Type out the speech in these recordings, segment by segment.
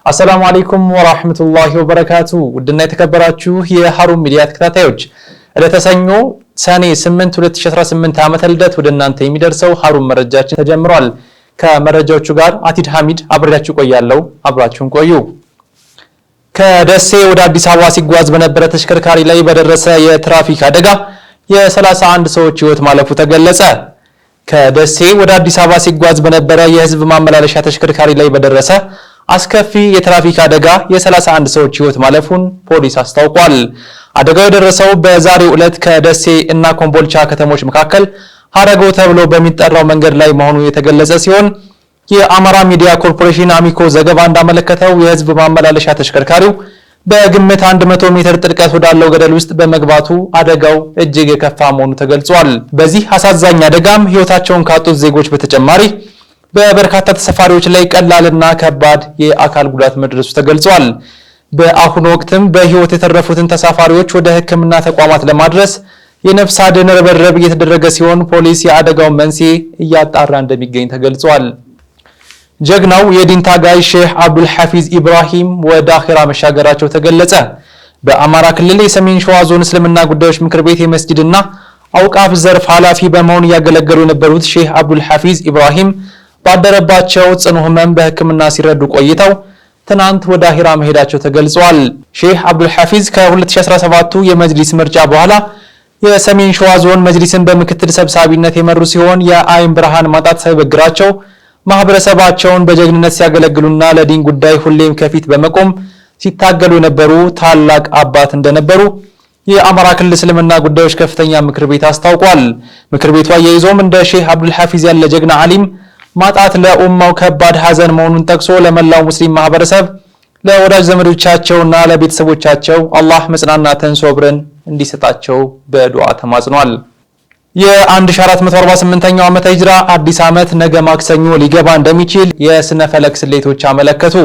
አሰላሙ አለይኩም ወራህመቱላሂ ወበረካቱ። ውድና የተከበራችሁ የሃሩን ሚዲያ ተከታታዮች ለተሰኞ ሰኔ 8 2018 ዓመተ ልደት ወደ እናንተ የሚደርሰው ሃሩን መረጃችን ተጀምሯል። ከመረጃዎቹ ጋር አቲድ ሐሚድ አብሬያችሁ ቆያለሁ። አብራችሁን ቆዩ። ከደሴ ወደ አዲስ አበባ ሲጓዝ በነበረ ተሽከርካሪ ላይ በደረሰ የትራፊክ አደጋ የ31 ሰዎች ህይወት ማለፉ ተገለጸ። ከደሴ ወደ አዲስ አበባ ሲጓዝ በነበረ የህዝብ ማመላለሻ ተሽከርካሪ ላይ በደረሰ አስከፊ የትራፊክ አደጋ የ31 ሰዎች ህይወት ማለፉን ፖሊስ አስታውቋል። አደጋው የደረሰው በዛሬው ዕለት ከደሴ እና ኮምቦልቻ ከተሞች መካከል ሀረጎ ተብሎ በሚጠራው መንገድ ላይ መሆኑ የተገለጸ ሲሆን የአማራ ሚዲያ ኮርፖሬሽን አሚኮ ዘገባ እንዳመለከተው የህዝብ ማመላለሻ ተሽከርካሪው በግምት 100 ሜትር ጥልቀት ወዳለው ገደል ውስጥ በመግባቱ አደጋው እጅግ የከፋ መሆኑ ተገልጿል። በዚህ አሳዛኝ አደጋም ህይወታቸውን ካጡት ዜጎች በተጨማሪ በበርካታ ተሳፋሪዎች ላይ ቀላልና ከባድ የአካል ጉዳት መድረሱ ተገልጿል። በአሁኑ ወቅትም በህይወት የተረፉትን ተሳፋሪዎች ወደ ሕክምና ተቋማት ለማድረስ የነፍስ አድን ርብርብ እየተደረገ ሲሆን ፖሊስ የአደጋውን መንስኤ እያጣራ እንደሚገኝ ተገልጿል። ጀግናው የዲን ታጋይ ሼህ አብዱል ሐፊዝ ኢብራሂም ወደ አኺራ መሻገራቸው ተገለጸ። በአማራ ክልል የሰሜን ሸዋ ዞን እስልምና ጉዳዮች ምክር ቤት የመስጂድና አውቃፍ ዘርፍ ኃላፊ በመሆን ያገለገሉ የነበሩት ሼህ አብዱል ሐፊዝ ኢብራሂም ባደረባቸው ጽኑ ህመም በህክምና ሲረዱ ቆይተው ትናንት ወደ አኺራ መሄዳቸው ተገልጿል። ሼህ አብዱል ሐፊዝ ከ2017 የመጅሊስ ምርጫ በኋላ የሰሜን ሸዋ ዞን መጅሊስን በምክትል ሰብሳቢነት የመሩ ሲሆን የአይን ብርሃን ማጣት ሳይበግራቸው ማህበረሰባቸውን በጀግንነት ሲያገለግሉና ለዲን ጉዳይ ሁሌም ከፊት በመቆም ሲታገሉ የነበሩ ታላቅ አባት እንደነበሩ የአማራ ክልል እስልምና ጉዳዮች ከፍተኛ ምክር ቤት አስታውቋል። ምክር ቤቱ አያይዞም እንደ ሼህ አብዱል ሐፊዝ ያለ ጀግና ዓሊም ማጣት ለኡማው ከባድ ሐዘን መሆኑን ጠቅሶ ለመላው ሙስሊም ማህበረሰብ ለወዳጅ ዘመዶቻቸውና ለቤተሰቦቻቸው አላህ መጽናናትን ሶብርን እንዲሰጣቸው በዱዓ ተማጽኗል። የ1448ኛው ዓመተ ሂጅራ አዲስ ዓመት ነገ ማክሰኞ ሊገባ እንደሚችል የስነ ፈለክ ስሌቶች አመለከቱ።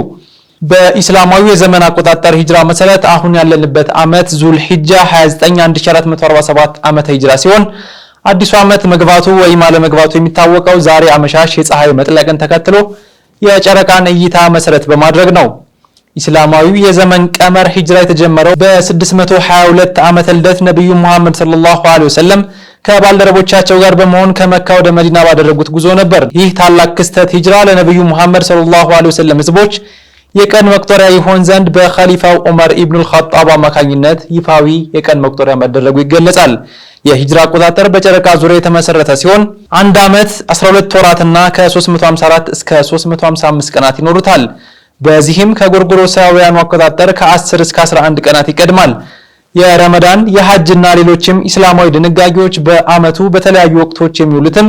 በኢስላማዊ የዘመን አቆጣጠር ሂጅራ መሰረት አሁን ያለንበት ዓመት ዙል ሂጃ 29 1447 ዓመተ ሂጅራ ሲሆን አዲሱ ዓመት መግባቱ ወይም አለመግባቱ የሚታወቀው ዛሬ አመሻሽ የፀሐይ መጥለቅን ተከትሎ የጨረቃን እይታ መሰረት በማድረግ ነው። ኢስላማዊ የዘመን ቀመር ሂጅራ የተጀመረው በ622 ዓመተ ልደት ነብዩ መሐመድ ሰለላሁ ዐለይሂ ወሰለም ከባልደረቦቻቸው ጋር በመሆን ከመካ ወደ መዲና ባደረጉት ጉዞ ነበር። ይህ ታላቅ ክስተት ሂጅራ ለነብዩ መሐመድ ሰለላሁ ዐለይሂ ወሰለም ህዝቦች የቀን መቁጠሪያ ይሆን ዘንድ በኸሊፋው ዑመር ኢብኑል ኸጣብ አማካኝነት ይፋዊ የቀን መቁጠሪያ መደረጉ ይገለጻል። የሂጅራ አቆጣጠር በጨረቃ ዙሪያ የተመሰረተ ሲሆን አንድ ዓመት 12 ወራትና ከ354 እስከ 355 ቀናት ይኖሩታል። በዚህም ከጎርጎሮሳውያኑ አቆጣጠር ከ10 እስከ 11 ቀናት ይቀድማል። የረመዳን የሐጅና ሌሎችም ኢስላማዊ ድንጋጌዎች በአመቱ በተለያዩ ወቅቶች የሚውሉትን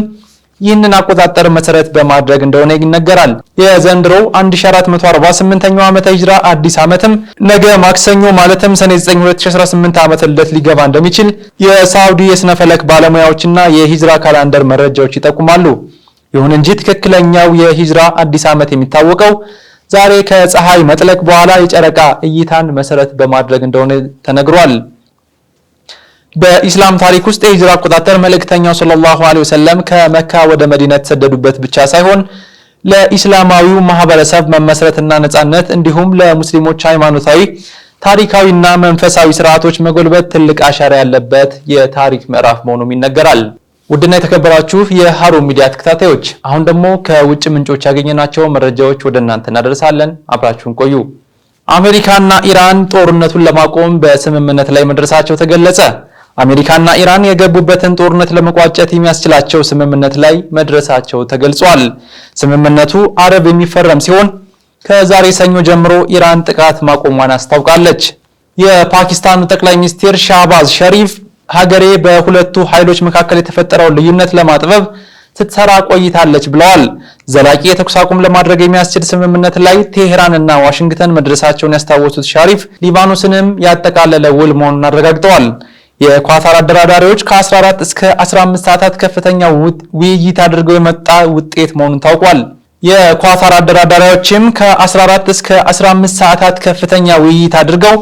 ይህንን አቆጣጠር መሰረት በማድረግ እንደሆነ ይነገራል። የዘንድሮው 1448ኛው ዓመተ ሂጅራ አዲስ ዓመትም ነገ ማክሰኞ ማለትም ሰኔ 9 2018 ዓመተ ልደት ሊገባ እንደሚችል የሳውዲ የስነ ፈለክ ባለሙያዎችና የሂጅራ ካላንደር መረጃዎች ይጠቁማሉ። ይሁን እንጂ ትክክለኛው የሂጅራ አዲስ ዓመት የሚታወቀው ዛሬ ከፀሐይ መጥለቅ በኋላ የጨረቃ እይታን መሰረት በማድረግ እንደሆነ ተነግሯል። በኢስላም ታሪክ ውስጥ የሂጅራ አቆጣጠር መልእክተኛው ሰለላሁ ዐለይሂ ወሰለም ከመካ ወደ መዲና የተሰደዱበት ብቻ ሳይሆን ለኢስላማዊው ማህበረሰብ መመስረትና ነጻነት እንዲሁም ለሙስሊሞች ሃይማኖታዊ፣ ታሪካዊና መንፈሳዊ ስርዓቶች መጎልበት ትልቅ አሻራ ያለበት የታሪክ ምዕራፍ መሆኑም ይነገራል። ውድና የተከበራችሁ የሃሩን ሚዲያ ተከታታዮች አሁን ደግሞ ከውጭ ምንጮች ያገኘናቸው መረጃዎች ወደ እናንተ እናደርሳለን። አብራችሁን ቆዩ። አሜሪካና ኢራን ጦርነቱን ለማቆም በስምምነት ላይ መድረሳቸው ተገለጸ። አሜሪካና ኢራን የገቡበትን ጦርነት ለመቋጨት የሚያስችላቸው ስምምነት ላይ መድረሳቸው ተገልጿል። ስምምነቱ አረብ የሚፈረም ሲሆን ከዛሬ ሰኞ ጀምሮ ኢራን ጥቃት ማቆሟን አስታውቃለች። የፓኪስታኑ ጠቅላይ ሚኒስትር ሻህባዝ ሸሪፍ ሀገሬ በሁለቱ ኃይሎች መካከል የተፈጠረውን ልዩነት ለማጥበብ ስትሰራ ቆይታለች ብለዋል። ዘላቂ የተኩስ አቁም ለማድረግ የሚያስችል ስምምነት ላይ ቴሄራንና ዋሽንግተን መድረሳቸውን ያስታወሱት ሻሪፍ ሊባኖስንም ያጠቃለለ ውል መሆኑን አረጋግጠዋል። የኳታር አደራዳሪዎች ከ14 እስከ 15 ሰዓታት ከፍተኛ ውይይት አድርገው የመጣ ውጤት መሆኑን ታውቋል። የኳታር አደራዳሪዎችም ከ14 እስከ 15 ሰዓታት ከፍተኛ ውይይት አድርገው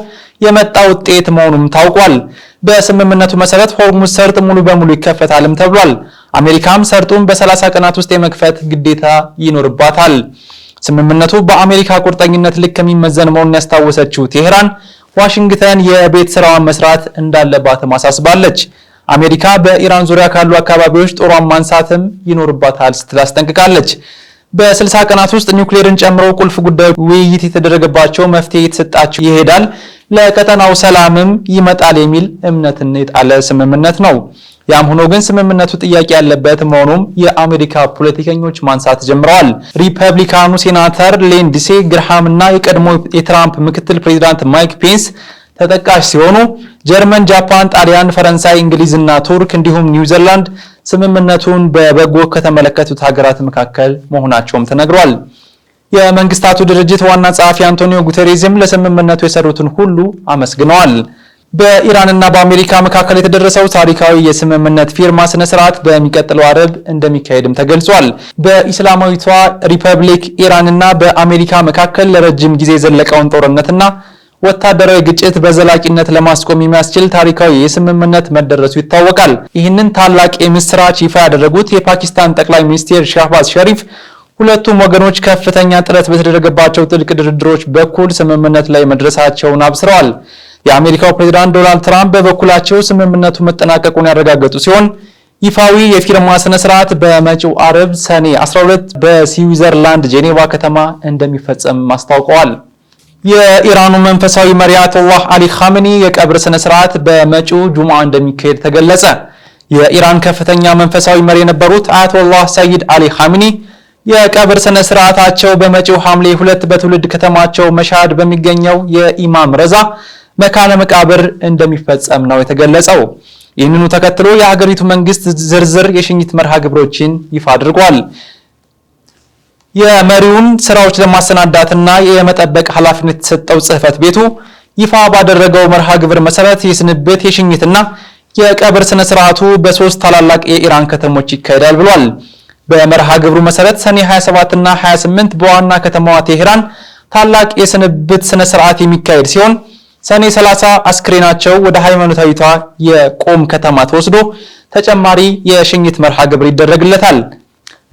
የመጣ ውጤት መሆኑም ታውቋል። በስምምነቱ መሰረት ሆርሙዝ ሰርጥ ሙሉ በሙሉ ይከፈታልም ተብሏል። አሜሪካም ሰርጡን በ30 ቀናት ውስጥ የመክፈት ግዴታ ይኖርባታል። ስምምነቱ በአሜሪካ ቁርጠኝነት ልክ የሚመዘን መሆኑን ያስታወሰችው ቴህራን ዋሽንግተን የቤት ስራዋን መስራት እንዳለባት ማሳስባለች። አሜሪካ በኢራን ዙሪያ ካሉ አካባቢዎች ጦሯን ማንሳትም ይኖርባታል ስትል አስጠንቅቃለች። በ60 ቀናት ውስጥ ኒውክሌርን ጨምሮ ቁልፍ ጉዳዮች ውይይት የተደረገባቸው መፍትሄ የተሰጣቸው ይሄዳል፣ ለቀጠናው ሰላምም ይመጣል የሚል እምነትን የጣለ ስምምነት ነው። ያም ሆኖ ግን ስምምነቱ ጥያቄ ያለበት መሆኑም የአሜሪካ ፖለቲከኞች ማንሳት ጀምረዋል። ሪፐብሊካኑ ሴናተር ሊንድሴ ግርሃም እና የቀድሞ የትራምፕ ምክትል ፕሬዚዳንት ማይክ ፔንስ ተጠቃሽ ሲሆኑ ጀርመን፣ ጃፓን፣ ጣሊያን፣ ፈረንሳይ፣ እንግሊዝ እና ቱርክ እንዲሁም ኒውዚላንድ ስምምነቱን በበጎ ከተመለከቱት ሀገራት መካከል መሆናቸውም ተነግሯል። የመንግስታቱ ድርጅት ዋና ጸሐፊ አንቶኒዮ ጉተሬዝም ለስምምነቱ የሰሩትን ሁሉ አመስግነዋል። በኢራንና በአሜሪካ መካከል የተደረሰው ታሪካዊ የስምምነት ፊርማ ስነ ስርዓት በሚቀጥለው አርብ እንደሚካሄድም ተገልጿል። በኢስላማዊቷ ሪፐብሊክ ኢራንና በአሜሪካ መካከል ለረጅም ጊዜ የዘለቀውን ጦርነትና ወታደራዊ ግጭት በዘላቂነት ለማስቆም የሚያስችል ታሪካዊ የስምምነት መደረሱ ይታወቃል። ይህንን ታላቅ የምስራች ይፋ ያደረጉት የፓኪስታን ጠቅላይ ሚኒስትር ሻህባዝ ሸሪፍ ሁለቱም ወገኖች ከፍተኛ ጥረት በተደረገባቸው ጥልቅ ድርድሮች በኩል ስምምነት ላይ መድረሳቸውን አብስረዋል። የአሜሪካው ፕሬዝዳንት ዶናልድ ትራምፕ በበኩላቸው ስምምነቱ መጠናቀቁን ያረጋገጡ ሲሆን ይፋዊ የፊርማ ስነ ስርዓት በመጪው አርብ ሰኔ 12 በስዊዘርላንድ ጄኔቫ ከተማ እንደሚፈጸም አስታውቀዋል። የኢራኑ መንፈሳዊ መሪ አያቶላህ አሊ ኻሜኒ የቀብር ስነ ስርዓት በመጪው ጁምዓ እንደሚካሄድ ተገለጸ። የኢራን ከፍተኛ መንፈሳዊ መሪ የነበሩት አያቶላህ ሰይድ አሊ ኻሜኒ የቀብር ስነ ስርዓታቸው በመጪው ሐምሌ 2 በትውልድ ከተማቸው መሻድ በሚገኘው የኢማም ረዛ መካነ መቃብር እንደሚፈጸም ነው የተገለጸው። ይህንኑ ተከትሎ የሀገሪቱ መንግስት ዝርዝር የሽኝት መርሃ ግብሮችን ይፋ አድርጓል። የመሪውን ስራዎች ለማሰናዳትና የመጠበቅ ኃላፊነት የተሰጠው ጽህፈት ቤቱ ይፋ ባደረገው መርሃ ግብር መሰረት የስንብት የሽኝትና የቀብር ስነ ስርዓቱ በ3 ታላላቅ የኢራን ከተሞች ይካሄዳል ብሏል። በመርሃ ግብሩ መሰረት ሰኔ 27 እና 28 በዋና ከተማዋ ቴህራን ታላቅ የስንብት ስነ ስርዓት የሚካሄድ ሲሆን ሰኔ 30 አስክሬናቸው ወደ ሃይማኖታዊቷ የቆም ከተማ ተወስዶ ተጨማሪ የሽኝት መርሃ ግብር ይደረግለታል።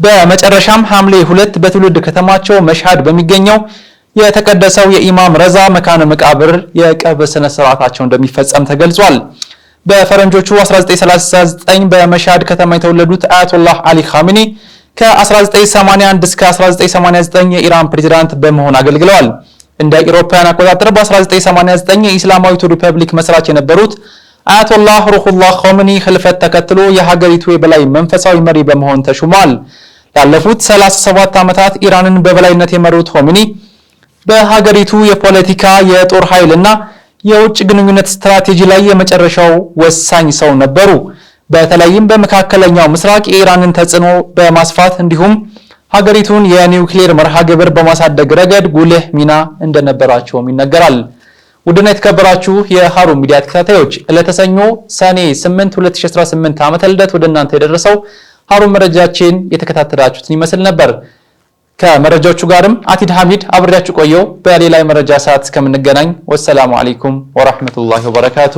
በመጨረሻም ሐምሌ 2 በትውልድ ከተማቸው መሻድ በሚገኘው የተቀደሰው የኢማም ረዛ መካነ መቃብር የቀብር ስነ ስርዓታቸው እንደሚፈጸም ተገልጿል። በፈረንጆቹ 1939 በመሻድ ከተማ የተወለዱት አያቶላህ አሊ ኻሜኒ ከ1981 እስከ 1989 የኢራን ፕሬዝዳንት በመሆን አገልግለዋል። እንደ ኢሮፓያን አቆጣጠር በ1989 የኢስላማዊቱ ሪፐብሊክ መስራች የነበሩት አያቶላህ ሩሁላህ ኻሜኒ ህልፈት ተከትሎ የሀገሪቱ የበላይ መንፈሳዊ መሪ በመሆን ተሹመዋል። ላለፉት 37 ዓመታት ኢራንን በበላይነት የመሩት ኻሜኒ በሀገሪቱ የፖለቲካ የጦር ኃይልና የውጭ ግንኙነት ስትራቴጂ ላይ የመጨረሻው ወሳኝ ሰው ነበሩ። በተለይም በመካከለኛው ምስራቅ የኢራንን ተጽዕኖ በማስፋት እንዲሁም ሀገሪቱን የኒውክሌር መርሃ ግብር በማሳደግ ረገድ ጉልህ ሚና እንደነበራቸውም ይነገራል። ውድና የተከበራችሁ የሃሩን ሚዲያ ተከታታዮች ዕለተ ሰኞ ሰኔ 8 2018 ዓመተ ልደት ወደ እናንተ የደረሰው ሃሩን መረጃችን የተከታተላችሁትን ይመስል ነበር። ከመረጃዎቹ ጋርም አቲድ ሐሚድ አብሬያችሁ ቆየው። በሌላ የመረጃ ሰዓት እስከምንገናኝ ወሰላሙ አለይኩም ወራህመቱላሂ ወበረካቱ።